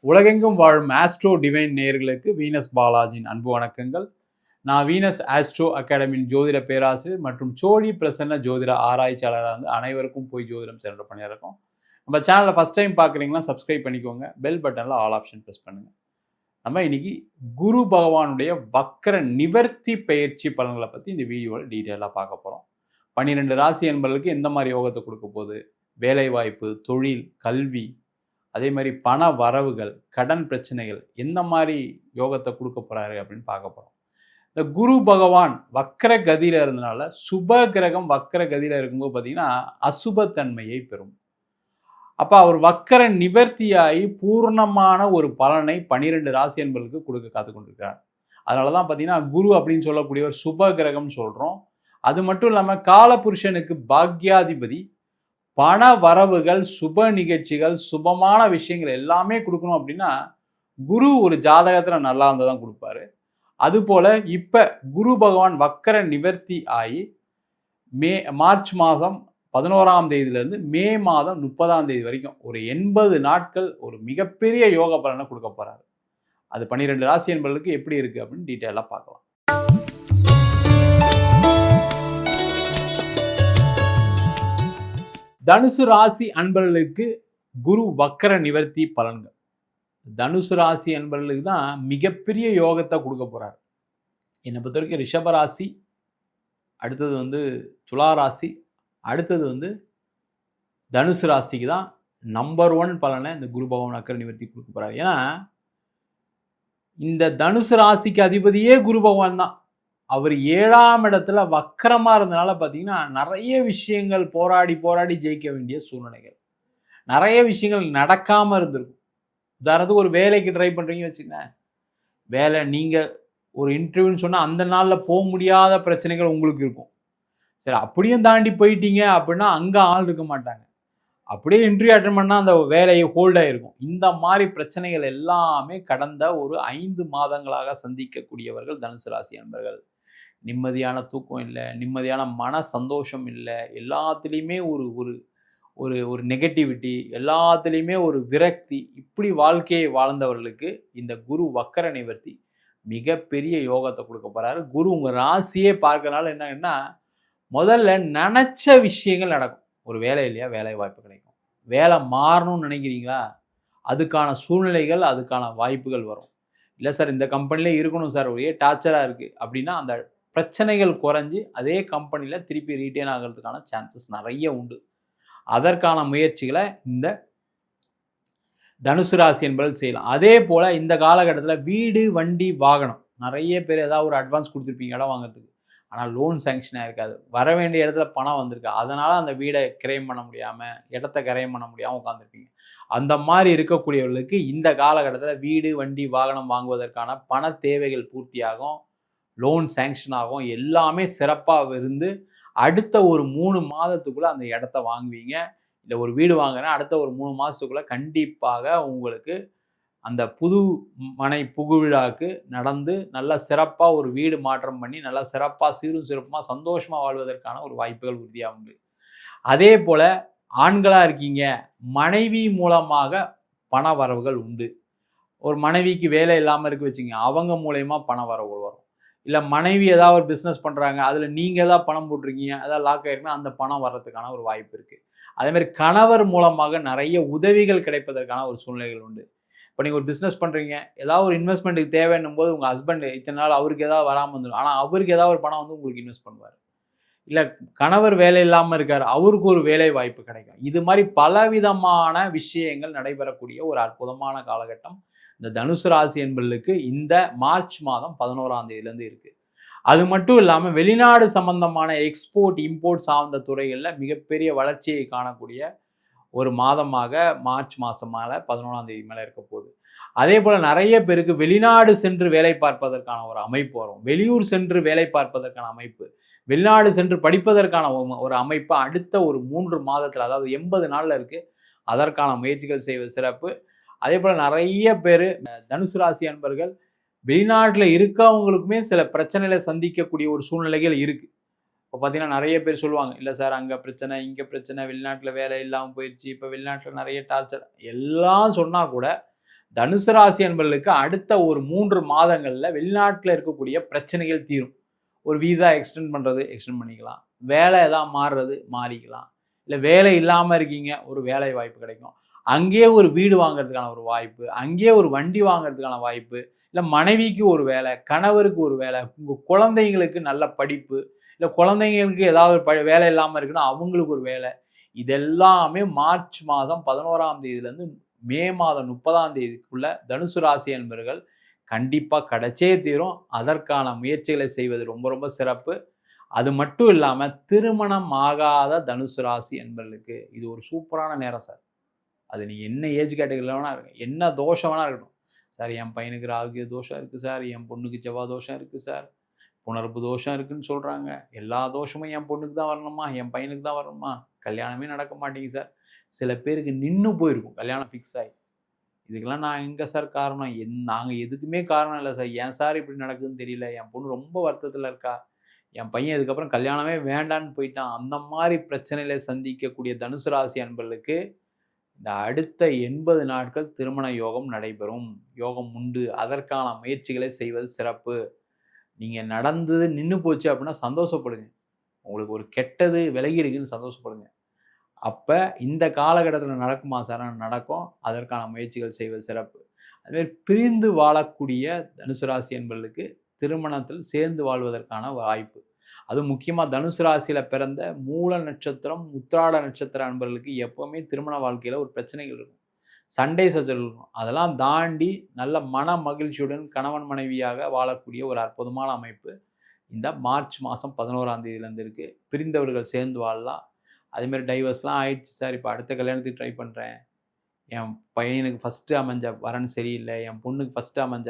உலகெங்கும் வாழும் astro divine நேயர்களுக்கு வீனஸ் பாலாஜியின் அன்பு வணக்கங்கள். நான் வீனஸ் ஆஸ்ட்ரோ அகாடமியின் ஜோதிட பேராசிரியர் மற்றும் சோழி பிரசன்ன ஜோதிட ஆராய்ச்சியாளராக இருந்து அனைவருக்கும் போய் ஜோதிடம் சென்ற பண்ணியிருக்கோம். நம்ம சேனலை ஃபஸ்ட் டைம் பார்க்குறீங்கன்னா சப்ஸ்கிரைப் பண்ணிக்கோங்க. பெல் பட்டனில் ஆல் ஆப்ஷன் ப்ரெஸ் பண்ணுங்கள். நம்ம இன்னைக்கு குரு பகவானுடைய வக்கர நிவர்த்தி பயிற்சி பலன்களை பற்றி இந்த வீடியோவில் டீட்டெயிலாக பார்க்க போகிறோம். 12 ராசி என்பவர்களுக்கு எந்த மாதிரி யோகத்தை கொடுக்க போகுது, வேலைவாய்ப்பு, தொழில், கல்வி, அதே மாதிரி பண வரவுகள், கடன் பிரச்சனைகள் எந்த மாதிரி யோகத்தை கொடுக்க போறாரு அப்படின்னு பார்க்க போறோம். இந்த குரு பகவான் வக்கர கதியில இருந்தனால சுப கிரகம் வக்கர கதியில இருக்கும்போது பார்த்தீங்கன்னா அசுபத்தன்மையை பெறும். அப்ப அவர் வக்கர நிவர்த்தியாகி பூர்ணமான ஒரு பலனை 12 ராசி என்பவர்களுக்கு கொடுக்க காத்து கொண்டிருக்கிறார். அதனாலதான் பார்த்தீங்கன்னா குரு அப்படின்னு சொல்லக்கூடிய ஒரு சுப கிரகம் சொல்றோம். அது மட்டும் இல்லாமல் காலபுருஷனுக்கு பாக்யாதிபதி, பண வரவுகள், சுப நிகழ்ச்சிகள், சுபமான விஷயங்கள் எல்லாமே கொடுக்கணும் அப்படின்னா குரு ஒரு ஜாதகத்தில் நல்லா இருந்தால் தான் கொடுப்பாரு. அதுபோல இப்ப குரு பகவான் வக்கர நிவர்த்தி ஆகி மார்ச் மாதம் 11ஆம் தேதியிலிருந்து மே மாதம் 30ஆம் தேதி வரைக்கும் ஒரு 80 நாட்கள் ஒரு மிகப்பெரிய யோக பலனை கொடுக்க போறாரு. அது 12 ராசி என்பவர்களுக்கு எப்படி இருக்கு அப்படின்னு டீட்டெயிலாக பார்க்கலாம். தனுசு ராசி அன்பர்களுக்கு குரு வக்கர நிவர்த்தி பலன்கள். தனுசு ராசி அன்பர்களுக்கு தான் மிகப்பெரிய யோகத்தை கொடுக்க போறாரு. என்னை பொறுத்த வரைக்கும் ரிஷப ராசி, அடுத்தது துலா ராசி, அடுத்தது தனுசு ராசிக்கு தான் நம்பர் 1 பலனை இந்த குரு பகவான் வக்கர நிவர்த்தி கொடுக்க போறாரு. ஏன்னா இந்த தனுசு ராசிக்கு அதிபதியே குரு பகவான் தான். அவர் 7ஆம் இடத்துல வக்கரமா இருந்தனால பார்த்தீங்கன்னா நிறைய விஷயங்கள் போராடி ஜெயிக்க வேண்டிய சூழ்நிலைகள், நிறைய விஷயங்கள் நடக்காம இருந்திருக்கும். உதாரணத்துக்கு ஒரு வேலைக்கு ட்ரை பண்றீங்க வச்சுக்கங்க, வேலை நீங்க ஒரு இன்டர்வியூன்னு சொன்னா அந்த நாளில் போக முடியாத பிரச்சனைகள் உங்களுக்கு இருக்கும். சரி, அப்படியும் தாண்டி போயிட்டீங்க அப்படின்னா அங்க ஆள் இருக்க மாட்டாங்க, அப்படியே இன்டர்வியூ அட்டன் பண்ணால் அந்த வேலையை ஹோல்ட் ஆகிருக்கும். இந்த மாதிரி பிரச்சனைகள் எல்லாமே கடந்த ஒரு 5 மாதங்களாக சந்திக்கக்கூடியவர்கள் தனுசு ராசி அன்பர்கள். நிம்மதியான தூக்கம் இல்லை, நிம்மதியான மன சந்தோஷம் இல்லை, எல்லாத்துலேயுமே ஒரு ஒரு ஒரு ஒரு நெகட்டிவிட்டி, எல்லாத்துலேயுமே ஒரு விரக்தி, இப்படி வாழ்க்கையை வாழ்ந்தவர்களுக்கு இந்த குரு வக்கர நிவர்த்தி மிகப்பெரிய யோகத்தை கொடுக்க போகிறாரு. குரு உங்கள் ராசியே பார்க்கறனால என்னன்னா முதல்ல நினச்ச விஷயங்கள் நடக்கும். ஒரு வேலை இல்லையா, வேலை வாய்ப்பு கிடைக்கும். வேலை மாறணும்னு நினைக்கிறீங்களா, அதுக்கான சூழ்நிலைகள், அதுக்கான வாய்ப்புகள் வரும். இல்லை சார் இந்த கம்பெனிலே இருக்கணும் சார், ஒரே டார்ச்சராக இருக்குது அப்படின்னா அந்த பிரச்சனைகள் குறைஞ்சி அதே கம்பெனியில் திருப்பி ரீட்டைன் ஆகிறதுக்கான சான்சஸ் நிறைய உண்டு. அதற்கான முயற்சிகளை இந்த தனுசு ராசி என்பது செய்யலாம். அதே போல் இந்த காலகட்டத்தில் வீடு, வண்டி, வாகனம், நிறைய பேர் ஏதாவது ஒரு அட்வான்ஸ் கொடுத்துருப்பீங்க இடம் வாங்குறதுக்கு, ஆனால் லோன் சேங்ஷன் ஆகிருக்காது, வர வேண்டிய இடத்துல பணம் வந்திருக்கு, அதனால் அந்த வீடை கிரைம் பண்ண முடியாமல், இடத்த கிரைம் பண்ண முடியாமல் உட்காந்துருப்பீங்க. அந்த மாதிரி இருக்கக்கூடியவர்களுக்கு இந்த காலகட்டத்தில் வீடு, வண்டி, வாகனம் வாங்குவதற்கான பண தேவைகள் பூர்த்தியாகும், லோன் சேங்ஷன் ஆகும், எல்லாமே சிறப்பாக இருந்து அடுத்த ஒரு 3 மாதத்துக்குள்ளே அந்த இடத்த வாங்குவீங்க. இல்லை ஒரு வீடு வாங்குறேன், அடுத்த ஒரு 3 மாதத்துக்குள்ளே கண்டிப்பாக உங்களுக்கு அந்த புது மனை புகுவிழாவுக்கு நடந்து நல்லா சிறப்பாக ஒரு வீடு மாற்றம் பண்ணி நல்லா சிறப்பாக சீரும் சிறப்புமாக சந்தோஷமாக வாழ்வதற்கான ஒரு வாய்ப்புகள் உறுதியாக உண்டு. அதே போல் ஆண்களாக இருக்கீங்க, மனைவி மூலமாக பண வரவுகள் உண்டு. ஒரு மனைவிக்கு வேலை இல்லாமல் இருக்கு வச்சுங்க, அவங்க மூலயமா பண வரவுகள் வரும். இல்லை மனைவி ஏதாவது ஒரு பிஸ்னஸ் பண்ணுறாங்க, அதில் நீங்கள் ஏதாவது பணம் போட்டிருக்கீங்க, ஏதாவது லாக் ஆகிருக்குன்னா அந்த பணம் வர்றதுக்கான ஒரு வாய்ப்பு இருக்குது. அதேமாதிரி கணவர் மூலமாக நிறைய உதவிகள் கிடைப்பதற்கான ஒரு சூழ்நிலைகள் உண்டு. இப்போ நீங்கள் ஒரு பிஸ்னஸ் பண்ணுறீங்க, ஏதாவது ஒரு இன்வெஸ்ட்மெண்ட்டுக்கு தேவைன்னும் போது உங்கள் ஹஸ்பண்ட் இத்தனை நாள் அவருக்கு ஏதாவது வராமல் வந்துடும், ஆனால் அவருக்கு ஏதாவது ஒரு பணம் உங்களுக்கு இன்வெஸ்ட் பண்ணுவார். இல்லை கணவர் வேலை இல்லாமல் இருக்கார், அவருக்கு ஒரு வேலை வாய்ப்பு கிடைக்கும். இது மாதிரி பலவிதமான விஷயங்கள் நடைபெறக்கூடிய ஒரு அற்புதமான காலகட்டம் இந்த தனுசு ராசி என்பவர்களுக்கு இந்த மார்ச் மாதம் 11ஆம் தேதியிலேருந்து இருக்குது. அது மட்டும் இல்லாமல் வெளிநாடு சம்பந்தமான எக்ஸ்போர்ட் இம்போர்ட் சார்ந்த துறைகளில் மிகப்பெரிய வளர்ச்சியை காணக்கூடிய ஒரு மாதமாக மார்ச் மாதம் மேலே 11ஆம் தேதி மேலே இருக்க போகுது. அதே போல் நிறைய பேருக்கு வெளிநாடு சென்று வேலை பார்ப்பதற்கான ஒரு அமைப்பு வரும், வெளியூர் சென்று வேலை பார்ப்பதற்கான அமைப்பு, வெளிநாடு சென்று படிப்பதற்கான ஒரு அமைப்பு அடுத்த ஒரு 3 மாதத்தில், அதாவது 80 நாளில் இருக்குது. அதற்கான முயற்சிகள் செய்வது சிறப்பு. அதே போல் நிறைய பேர் தனுசு ராசி அன்பர்கள் வெளிநாட்டில் இருக்கவங்களுக்குமே சில பிரச்சனைகளை சந்திக்கக்கூடிய ஒரு சூழ்நிலைகள் இருக்குது. இப்போ பார்த்தீங்கன்னா நிறைய பேர் சொல்லுவாங்க, இல்லை சார் அங்கே பிரச்சனை, இங்கே பிரச்சனை, வெளிநாட்டில் வேலை இல்லாமல் போயிடுச்சு, இப்போ வெளிநாட்டில் நிறைய டார்ச்சர், எல்லாம் சொன்னால் கூட தனுசு ராசி என்பவர்களுக்கு அடுத்த ஒரு 3 மாதங்கள்ல வெளிநாட்டுல இருக்கக்கூடிய பிரச்சனைகள் தீரும். ஒரு விசா எக்ஸ்டெண்ட் பண்றது எக்ஸ்டெண்ட் பண்ணிக்கலாம். வேலை ஏதாவது மாறுறது மாறிக்கலாம். இல்ல வேலை இல்லாம இருக்கீங்க, ஒரு வேலை வாய்ப்பு கிடைக்கும். அங்கேயே ஒரு வீடு வாங்குறதுக்கான ஒரு வாய்ப்பு, அங்கேயே ஒரு வண்டி வாங்குறதுக்கான வாய்ப்பு, இல்ல மனைவிக்கு ஒரு வேலை, கணவருக்கு ஒரு வேலை, உங்க குழந்தைங்களுக்கு நல்ல படிப்பு, இல்ல குழந்தைங்களுக்கு ஏதாவது வேலை இல்லாம இருக்குன்னா அவங்களுக்கு ஒரு வேலை. இதெல்லாமே மார்ச் மாதம் 11ஆம் தேதியிலிருந்து மே மாதம் 30ஆம் தேதிக்குள்ள தனுசு ராசி என்பவர்கள் கண்டிப்பா கிடைச்சே தீரும். அதற்கான முயற்சிகளை செய்வது ரொம்ப ரொம்ப சிறப்பு. அது மட்டும் இல்லாம திருமணம் ஆகாத தனுசு ராசி என்பவர்களுக்கு இது ஒரு சூப்பரான நேரம் சார். அது நீங்க என்ன ஏஜ் கேட்டகரில வேணா இருங்க. என்ன தோஷம் வேணா இருக்கட்டும். சார் என் பையனுக்கு ராகு தோஷம் இருக்கு சார். என் பொண்ணுக்கு செவ்வாய் தோஷம் இருக்கு சார். புணர்ப்பு தோஷம் இருக்குன்னு சொல்றாங்க. எல்லா தோஷமும் என் பொண்ணுக்கு தான் வரணுமா? என் பையனுக்கு தான் வரணுமா? கல்யாணமே நடக்க மாட்டேங்குது சார். சில பேருக்கு நின்னு போயிருக்கும். கல்யாணம் ஃபிக்ஸ் ஆயி. இதுக்கெல்லாம் நான் எங்க சார் காரணம்? நாங்க எதுக்குமே காரணம் இல்ல சார். ஏன் சார் இப்படி நடக்குதுன்னு தெரியல. என் பொண்ணு ரொம்ப வருத்தத்துல இருக்கா. என் பையன் இதுக்கப்புறம் கல்யாணமே வேண்டான்னு போயிட்டான். அந்த மாரி பிரச்சனைகளை சந்திக்கக்கூடிய தனுசு ராசி அன்பர்களுக்கு இந்த அடுத்த 80 நாட்கள் திருமண யோகம் நடைபெறும். யோகம் உண்டு. அதற்கான முயற்சிகளை செய்வது சிறப்பு. நீங்க நடந்தது நின்னு போச்சு அப்படின்னா சந்தோஷப்படுங்க. உங்களுக்கு ஒரு கெட்டது விலகி இருக்குன்னு சந்தோஷப்படுங்க. அப்ப இந்த காலகட்டத்தில நடக்குமா சார்? நடக்கும். அதற்கான முயற்சிகள் செய்வது சிறப்பு. அதுமாரி பிரிந்து வாழக்கூடிய தனுசு ராசி என்பவர்களுக்கு திருமணத்தில் சேர்ந்து வாழ்வதற்கான வாய்ப்பு. அதுவும் முக்கியமா தனுசு ராசியில பிறந்த மூல நட்சத்திரம், உத்திராட நட்சத்திர அன்பர்களுக்கு எப்பவுமே திருமண வாழ்க்கையில ஒரு பிரச்சனைகள் இருக்கும். சண்டை சச்சரவு இருக்கும். அதெல்லாம் தாண்டி நல்ல மன மகிழ்ச்சியுடன் கணவன் மனைவியாக வாழக்கூடிய ஒரு அற்புதமான அமைப்பு இந்த மார்ச் மாதம் 11ஆம் தேதியிலேருந்து இருக்கு. பிரிந்தவர்கள் சேர்ந்து வாழலாம். அதேமாரி டைவர்ஸ்லாம் ஆயிடுச்சு சார். இப்போ அடுத்த கல்யாணத்துக்கு ட்ரை பண்றேன். என் பையனுக்கு ஃபர்ஸ்ட்டு அமைஞ்ச வரன் சரியில்ல. என் பொண்ணுக்கு ஃபர்ஸ்ட்டு அமைஞ்ச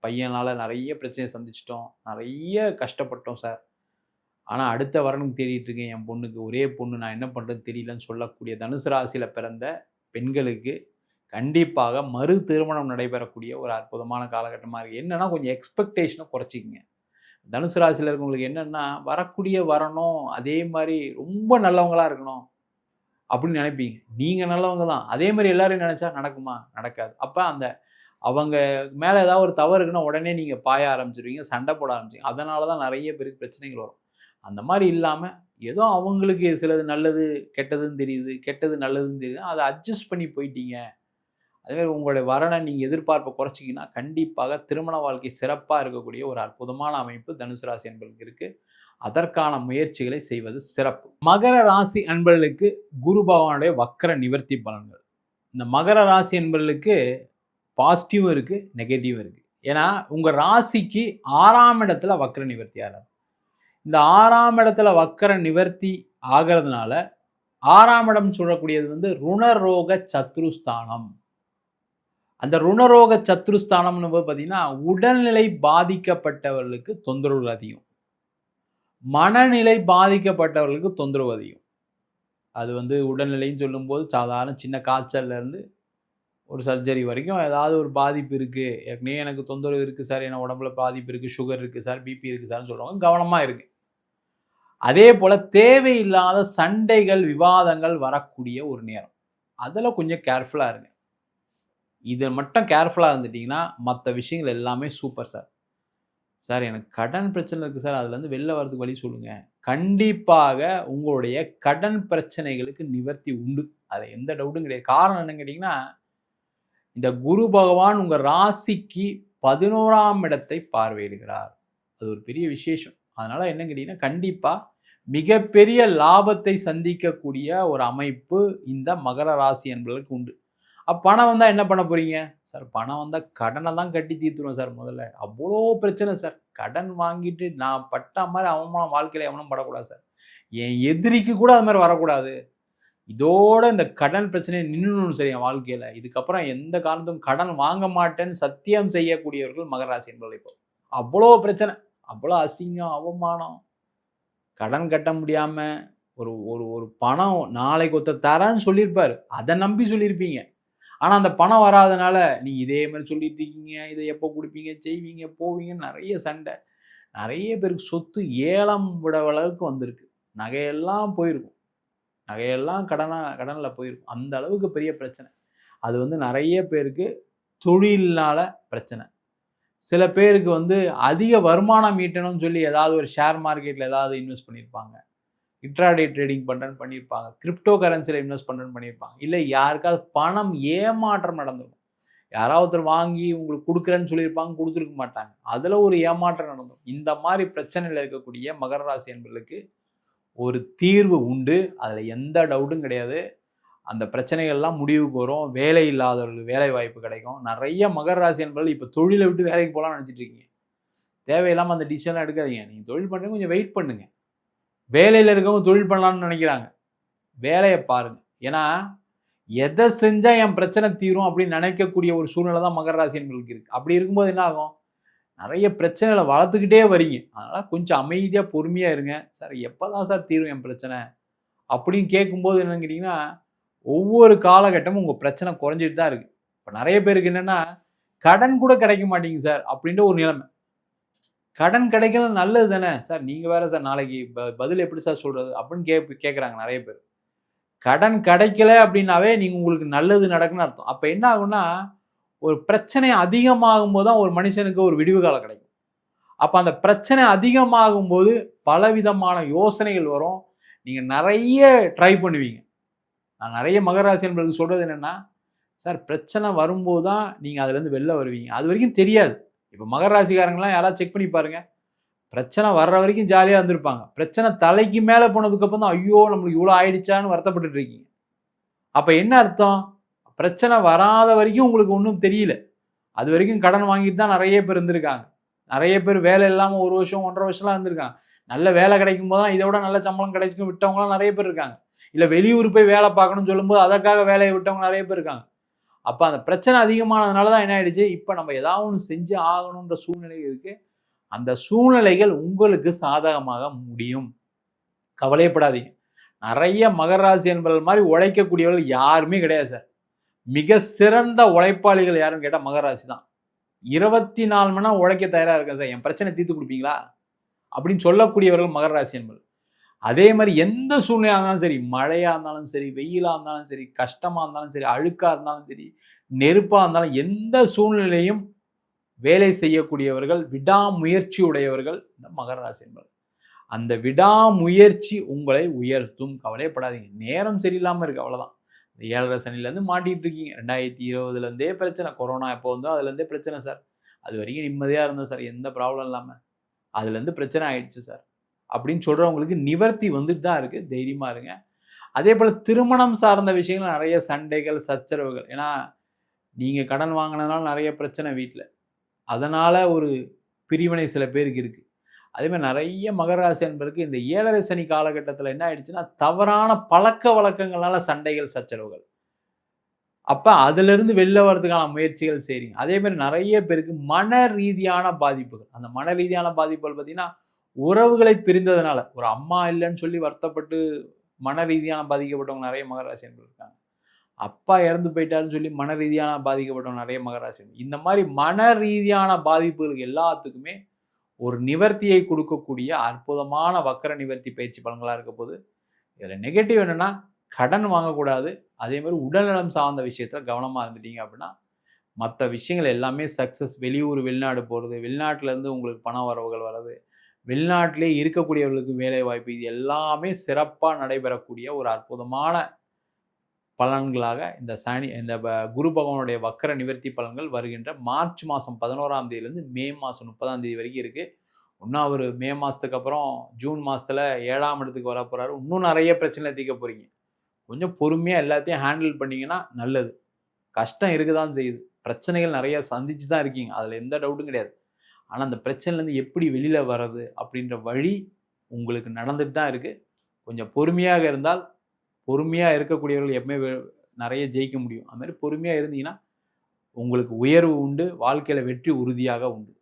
பையனால நெறைய பிரச்சனைய சந்திச்சுட்டோம். நெறைய கஷ்டப்பட்டோம் சார். ஆனா அடுத்த வரனுக்கு தேடிட்டு இருக்கேன். என் பொண்ணுக்கு ஒரே பொண்ணு. நான் என்ன பண்றதுன்னு தெரியலன்னு சொல்லக்கூடிய தனுசு ராசியில பிறந்த பெண்களுக்கு கண்டிப்பாக மறு திருமணம் நடைபெறக்கூடிய ஒரு அற்புதமான காலகட்டமா இருக்கு. என்னன்னா கொஞ்சம் எக்ஸ்பெக்டேஷன குறைச்சுக்கங்க. தனுசு ராசியில இருக்கவங்களுக்கு என்னன்னா, வரக்கூடிய வரணும், அதே மாரி ரொம்ப நல்லவங்களா இருக்கணும் அப்படின்னு நினைப்பீங்க. நீங்க நல்லவங்க தான். அதே மாரி எல்லாரையும் நினைச்சா நடக்குமா? நடக்காது. அப்ப அந்த அவங்க மேல ஏதாவது ஒரு தவறு இருக்குன்னா, உடனே நீங்க பாய ஆரம்பிச்சுருவீங்க. சண்டை போட ஆரம்பிச்சுருவீங்க. அதனால தான் நெறைய பேருக்கு பிரச்சனைகள் வரும். அந்த மாரி இல்லாம, ஏதோ அவங்களுக்கு சிலது நல்லது, கெட்டதுன்னு தெரியுது. கெட்டது நல்லதுன்னு தெரியுது. அத அட்ஜஸ்ட் பண்ணி போயிட்டீங்க. அதேமாரி உங்களுடைய வரன நீங்க எதிர்பார்ப்ப குறைச்சீங்கன்னா, கண்டிப்பாக திருமண வாழ்க்கை சிறப்பா இருக்கக்கூடிய ஒரு அற்புதமான அமைப்பு தனுசு ராசி அன்பர்களுக்கு இருக்கு. அதற்கான முயற்சிகளை செய்வது சிறப்பு. மகர ராசி அன்பர்களுக்கு குரு பகவானுடைய வக்ர நிவர்த்தி பலன்கள். இந்த மகர ராசி அன்பர்களுக்கு பாசிட்டிவும் இருக்கு, நெகட்டிவும் இருக்கு. ஏன்னா, உங்க ராசிக்கு 6ஆம் இடத்துல வக்ர நிவர்த்தி ஆறார். இந்த 6ஆம் இடத்துல வக்ர நிவர்த்தி ஆகறதுனால, 6ஆம் இடம் சொல்லக்கூடியது ருணரோக சத்ருஸ்தானம். அந்த ருணரோக சத்ருஸ்தானம்னு பார்த்தீங்கன்னா, உடல்நிலை பாதிக்கப்பட்டவர்களுக்கு தொந்தரவு அதிகம். மனநிலை பாதிக்கப்பட்டவர்களுக்கு தொந்தரவு அதிகம். அது உடல்நிலைன்னு சொல்லும்போது சாதாரண சின்ன காய்ச்சல்ல இருந்து ஒரு சர்ஜரி வரைக்கும் ஏதாவது ஒரு பாதிப்பு இருக்கு. ஏற்கனவே எனக்கு தொந்தரவு இருக்கு சார். என் உடம்புல பாதிப்பு இருக்கு. சுகர் இருக்கு சார். பிபி இருக்கு சார்ன்னு சொல்றவங்க கவனமா இருங்க. அதேபோல தேவையில்லாத சண்டைகள், விவாதங்கள் வரக்கூடிய ஒரு நேரம். அதுல கொஞ்சம் கேர்ஃபுல்லா இருங்க. இத மட்டும் கேர்ஃபுல்லா இருந்துட்டீங்கன்னா, மத்த விஷயங்கள் எல்லாமே சூப்பர் சார். சார் எனக்கு கடன் பிரச்சனை இருக்கு சார். அதுலருந்து வெளில வரதுக்கு வழி சொல்லுங்க. கண்டிப்பாக உங்களுடைய கடன் பிரச்சனைகளுக்கு நிவர்த்தி உண்டு. அதுல எந்த டவுட்டும் கிடையாது. காரணம் என்னன்னு கேட்டீங்கன்னா, இந்த குரு பகவான் உங்க ராசிக்கு 11ஆம் இடத்தை பார்வையிடுகிறார். அது ஒரு பெரிய விசேஷம். அதனால என்னன்னு கேட்டீங்கன்னா, கண்டிப்பா மிகப்பெரிய லாபத்தை சந்திக்கக்கூடிய ஒரு அமைப்பு இந்த மகர ராசி என்பவர்களுக்கு உண்டு. பணம் வந்தா என்ன பண்ண போறீங்க? சார் பணம் வந்தா கடன தான் கட்டி தீர்த்துருவேன் சார் முதல்ல. அவ்ளோ பிரச்சனை சார். கடன் வாங்கிட்டு நான் பட்ட மாரி அவமானம் வாழ்க்கையில எவனும் படக்கூடாது சார். என் எதிரிக்கு கூட அது மாரி வரக்கூடாது. இதோட இந்த கடன் பிரச்சனைய நின்னுடணும் சார் என் வாழ்க்கையில. இதுக்கப்புறம் எந்த காரணத்துக்கும் கடன் வாங்க மாட்டேன்னு சத்தியம் செய்யக்கூடியவர்கள் மகர ராசி என்பவர்கள் இப்போ. அவ்ளோ பிரச்சனை. அவ்ளோ அசிங்கம், அவமானம். கடன் கட்ட முடியாம ஒரு ஒரு ஒரு பணம் நாளைக்கு ஒருத்தர் தரேன்னு சொல்லியிருப்பாரு. அத நம்பி சொல்லியிருப்பீங்க. ஆனா, அந்த பணம் வராதனால, நீங்க இதே மாரி சொல்லிட்டு இருக்கீங்க. இத எப்போ குடுப்பீங்க? செய்வீங்க, போவீங்கன்னு நெறைய சண்டை. நெறைய பேருக்கு சொத்து ஏலம் விட அளவுக்கு வந்திருக்கு. நகையெல்லாம் போயிருக்கும். நகையெல்லாம் கடன்ல போயிருக்கும். அந்த அளவுக்கு பெரிய பிரச்சனை. அது நெறைய பேருக்கு தொழில்னால பிரச்சனை. சில பேருக்கு வந்து அதிக வருமானம் ஈட்டணும்னு சொல்லி ஏதாவது ஒரு ஷேர் மார்க்கெட்ல ஏதாவது இன்வெஸ்ட் பண்ணியிருப்பாங்க. இன்ட்ராடே ட்ரேடிங் பண்றேன்னு பண்ணியிருப்பாங்க. கிரிப்டோ கரன்சில இன்வெஸ்ட் பண்றேன்னு பண்ணியிருப்பாங்க. இல்ல யாருக்காவது பணம் ஏமாற்றம் நடந்திருக்கும். யாராவது ஒருத்தர் வாங்கி உங்களுக்கு குடுக்குறேன்னு சொல்லியிருப்பாங்க, குடுத்துருக்க மாட்டாங்க. அதுல ஒரு ஏமாற்றம் நடந்துரும். இந்த மாரி பிரச்சனையில இருக்கக்கூடிய மகர ராசி என்பர்களுக்கு ஒரு தீர்வு உண்டு. அதுல எந்த டவுட்டும் கிடையாது. அந்த பிரச்சனைகள்லாம் முடிவுக்கு வரும். வேலை இல்லாதவர்களுக்கு வேலை வாய்ப்பு கிடைக்கும். நெறைய மகர ராசி என்பவர்கள் இப்ப தொழில விட்டு வேலைக்கு போலாம்னு நெனச்சுட்டு இருக்கீங்க. தேவையில்லாம அந்த டிசிஷன்லாம் எடுக்காதீங்க. நீங்க தொழில் பண்றீங்க கொஞ்சம் வெயிட் பண்ணுங்க. வேலையில இருக்கவங்க தொழில் பண்ணலாம்னு நெனைக்கிறாங்க. வேலைய பாருங்க. ஏன்னா, எத செஞ்சா என் பிரச்சனை தீரும் அப்படின்னு நெனைக்கக்கூடிய ஒரு சூழ்நிலை தான் மகர ராசி என்பவர்களுக்கு இருக்கு. அப்படி இருக்கும்போது என்ன ஆகும்? நெறைய பிரச்சனைகள வளர்த்துக்கிட்டே வரீங்க. அதனால கொஞ்சம் அமைதியா, பொறுமையா இருங்க. "சார் எப்பதான் சார் தீரும் என் பிரச்சனை?" அப்படின்னு கேட்கும்போது என்னன்னு கேட்டீங்கன்னா, ஒவ்வொரு காலகட்டமும் உங்க பிரச்சனை குறைஞ்சிட்டு தான் இருக்கு. இப்ப நெறைய பேருக்கு என்னன்னா, "கடன் கூட கிடைக்க மாட்டேங்குது சார்" அப்படின்ற ஒரு நிலைமை. கடன் கிடைக்கறது நல்லது தானே! "சார் நீங்க வேற சார் நாளைக்கு பதில் எப்படி சார் சொல்றது?" அப்படின்னு கேட்கறாங்க நெறைய பேர். கடன் கிடைக்கல அப்படின்னாவே நீங்க உங்களுக்கு நல்லது நடக்குன்னு அர்த்தம். அப்ப என்ன ஆகும்னா, ஒரு பிரச்சனை அதிகமாகும்போது தான் ஒரு மனுஷனுக்கு ஒரு விடிவு காலம் கிடைக்கும். அப்ப அந்த பிரச்சனை அதிகமாகும்போது பலவிதமான யோசனைகள் வரும். நீங்க நெறைய ட்ரை பண்ணுவீங்க. நான் நெறைய மகர ராசி என்பவர்களுக்கு சொல்றது என்னன்னா, சார் பிரச்சனை வரும்போது தான் நீங்க அதுலருந்து வெளில வருவீங்க. அதுவரைக்கும் தெரியாது. இப்ப மகர ராசிக்காரங்கலாம் யாராவது செக் பண்ணி பாருங்க. பிரச்சனை வர்ற வரைக்கும் ஜாலியா இருந்திருப்பாங்க. பிரச்சனை தலைக்கு மேல போனதுக்கப்புறம் தான், ஐயோ! நம்மளுக்கு இவ்ளோ ஆயிடுச்சான்னு வருத்தப்பட்டுட்டு இருக்கீங்க. அப்ப என்ன அர்த்தம்? பிரச்சனை வராத வரைக்கும் உங்களுக்கு ஒண்ணும் தெரியல. அதுவரைக்கும் கடன் வாங்கிட்டு தான் நெறைய பேர் இருந்திருக்காங்க. நெறைய பேர் வேலை இல்லாம 1 வருஷம், 1 1/2 வருஷம்லாம் இருந்திருக்காங்க. நல்ல வேலை கிடைக்கும் போது தான் இத விட நல்ல சம்பளம் கிடைக்கும் விட்டவங்கலாம் நெறைய பேர் இருக்காங்க. இல்ல வெளியூர் போய் வேலை பார்க்கணும்னு சொல்லும்போது அதற்காக வேலைய விட்டவங்க நெறைய பேர் இருக்காங்க. அப்ப அந்த பிரச்சனை அதிகமானதுனால தான் என்ன ஆயிடுச்சு, இப்ப நம்ம ஏதாவது ஒண்ணு செஞ்சு ஆகணும்ன்ற சூழ்நிலை இருக்கு. அந்த சூழ்நிலைகள் உங்களுக்கு சாதகமாக முடியும். கவலையப்படாதீங்க. நெறைய மகர ராசி என்பவர்கள் மாரி உழைக்கக்கூடியவர்கள் யாருமே கிடையாது சார். மிக சிறந்த உழைப்பாளிகள் யாருன்னு கேட்டா மகர ராசி தான். 24 மணி நேரம் உழைக்க தயாரா இருக்கேன் சார். என் பிரச்சனை தீர்த்து குடுப்பீங்களா? அப்படின்னு சொல்லக்கூடியவர்கள் மகர ராசி என்பது. அதே மாரி எந்த சூழ்நிலையா இருந்தாலும் சரி, மழையா இருந்தாலும் சரி, வெயிலா இருந்தாலும் சரி, கஷ்டமா இருந்தாலும் சரி, அழுக்கா இருந்தாலும் சரி, நெருப்பா இருந்தாலும் எந்த சூழ்நிலையும் வேலை செய்யக்கூடியவர்கள், விடாமுயற்சி உடையவர்கள் இந்த மகர ராசி என்பது. அந்த விடாமுயற்சி உங்களை உயர்த்தும். கவலையப்படாதீங்க. நேரம் சரியில்லாம இருக்கு அவ்வளவுதான். இந்த 7:30 சனியிலேருந்து மாட்டிட்டு இருக்கீங்க. 2020லேருந்தே பிரச்சனை. கொரோனா எப்போ வந்தோ அதுலேருந்தே பிரச்சனை சார். அதுவரைக்கும் நிம்மதியா இருந்தோம் சார். எந்த ப்ராப்ளம் இல்லாம. அதுலேருந்து பிரச்சனை ஆயிடுச்சு சார். அப்படின்னு சொல்றவங்களுக்கு நிவர்த்தி வந்துட்டு தான் இருக்கு. தைரியமா இருங்க. அதேபோல திருமணம் சார்ந்த விஷயங்கள் நெறைய சண்டைகள், சச்சரவுகள். ஏன்னா, நீங்க கடன் வாங்குனதுனால நெறைய பிரச்சனை வீட்ல. அதனால ஒரு பிரிவினை சில பேருக்கு இருக்கு. அதே மாரி நெறைய மகர ராசி அன்பருக்கு இந்த 7:30 சனி காலகட்டத்தில என்ன ஆயிடுச்சுன்னா, தவறான பழக்கவழக்கங்களால சண்டைகள், சச்சரவுகள். அப்ப அதிலிருந்து வெளில வரதுக்கான முயற்சிகள் செய்றீங்க. அதே மாரி நெறைய பேருக்கு மன ரீதியான பாதிப்புகள். அந்த மன ரீதியான பாதிப்புகள் பார்த்தீங்கன்னா, உறவுகளை பிரிந்ததுனால, ஒரு அம்மா இல்லன்னு சொல்லி வருத்தப்பட்டு மன ரீதியான பாதிக்கப்பட்டவங்க நெறைய மகர ராசி அன்பர்கள் இருக்காங்க. அப்பா இறந்து போயிட்டாருன்னு சொல்லி மன ரீதியான பாதிக்கப்பட்டவங்க நெறைய மகர ராசி. இந்த மாரி மன ரீதியான பாதிப்புகளுக்கு எல்லாத்துக்குமே ஒரு நிவர்த்தியை குடுக்கக்கூடிய அற்புதமான வக்கர நிவர்த்தி பயிற்சி பலன்களா இருக்க போது. இதுல நெகட்டிவ் என்னன்னா, கடன் வாங்கக்கூடாது. அதே மாரி உடல்நலம் சார்ந்த விஷயத்துல கவனமா இருந்துட்டீங்க அப்படின்னா, மத்த விஷயங்கள் எல்லாமே சக்சஸ். வெளியூர், வெளிநாடு போறது, வெளிநாட்டுல இருந்து உங்களுக்கு பண வரவுகள் வர்றது, வெளிநாட்டிலேயே இருக்கக்கூடியவர்களுக்கு வேலை வாய்ப்பு, இது எல்லாமே சிறப்பா நடைபெறக்கூடிய ஒரு அற்புதமான பலன்களாக இந்த சனி இந்த குரு பகவானுடைய வக்கர நிவர்த்தி பலன்கள் வருகின்ற மார்ச் மாசம் 11ஆம் தேதியிலிருந்து மே மாசம் 30ஆம் தேதி வரைக்கும் இருக்கு. இன்னும் அவரு மே மாசத்துக்கு அப்புறம் ஜூன் மாசத்துல 7ஆம் இடத்துக்கு வரப்போறாரு. இன்னும் நெறைய பிரச்சனைய தீர்க்க போறீங்க. கொஞ்சம் பொறுமையா எல்லாத்தையும் ஹேண்டில் பண்ணீங்கன்னா நல்லது. கஷ்டம் இருக்க தான் செய்யுது. பிரச்சனைகள் நெறைய சந்திச்சு தான் இருக்கீங்க. அதுல எந்த டவுட்டும் கிடையாது. ஆனா அந்த பிரச்சனையிலருந்து எப்படி வெளில வர்றது அப்படின்ற வழி உங்களுக்கு நடந்துட்டு தான் இருக்கு. கொஞ்சம் பொறுமையாக இருந்தால், பொறுமையா இருக்கக்கூடியவர்கள் எப்பவுமே நெறைய ஜெயிக்க முடியும். அது மாரி பொறுமையா இருந்தீங்கன்னா, உங்களுக்கு உயர்வு உண்டு. வாழ்க்கையில வெற்றி உறுதியாக உண்டு.